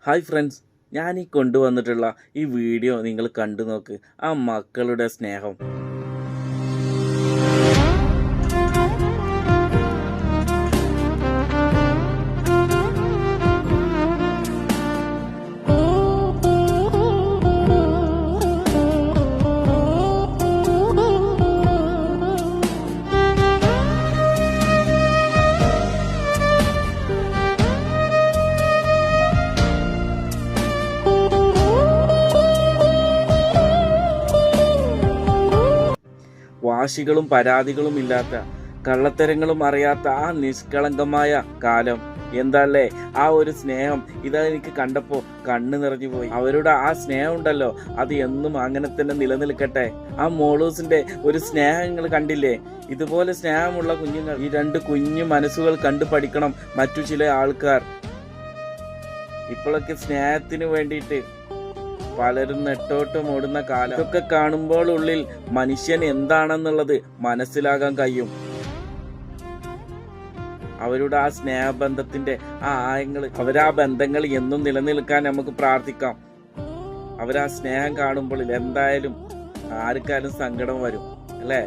Hi friends, ഞാൻ ഈ കൊണ്ടുവന്നിട്ടുള്ള ഈ വീഡിയോ നിങ്ങൾ കണ്ടു നോക്ക്. ആ മക്കളുടെ സ്നേഹം. വാശികളും പരാതികളും ഇല്ലാത്ത, കള്ളത്തരങ്ങളും അറിയാത്ത ആ നിഷ്കളങ്കമായ കാലം. എന്താല്ലേ ആ ഒരു സ്നേഹം! ഇതാ എനിക്ക് കണ്ടപ്പോൾ കണ്ണ് നിറഞ്ഞു പോയി. അവരുടെ ആ സ്നേഹം ഉണ്ടല്ലോ, അത് എന്നും അങ്ങനെ തന്നെ നിലനിൽക്കട്ടെ. ആ മോളൂസിന്റെ ഒരു സ്നേഹം നിങ്ങൾ കണ്ടില്ലേ? ഇതുപോലെ സ്നേഹമുള്ള കുഞ്ഞുങ്ങൾ, ഈ രണ്ട് കുഞ്ഞു മനസ്സുകൾ കണ്ടു പഠിക്കണം മറ്റു ചില ആൾക്കാർ. ഇപ്പോഴൊക്കെ സ്നേഹത്തിന് വേണ്ടിയിട്ട് പലരും നെട്ടോട്ടം ഓടുന്ന കാലം. ഇതൊക്കെ കാണുമ്പോൾ ഉള്ളിൽ മനുഷ്യൻ എന്താണെന്നുള്ളത് മനസ്സിലാകാൻ കഴിയും. അവരുടെ ആ സ്നേഹബന്ധത്തിന്റെ ആ ആയങ്ങൾ, അവരാ ബന്ധങ്ങൾ എന്നും നിലനിൽക്കാൻ നമുക്ക് പ്രാർത്ഥിക്കാം. അവരാ സ്നേഹം കാണുമ്പോൾ എന്തായാലും ആർക്കാലും സങ്കടം വരും, അല്ലേ?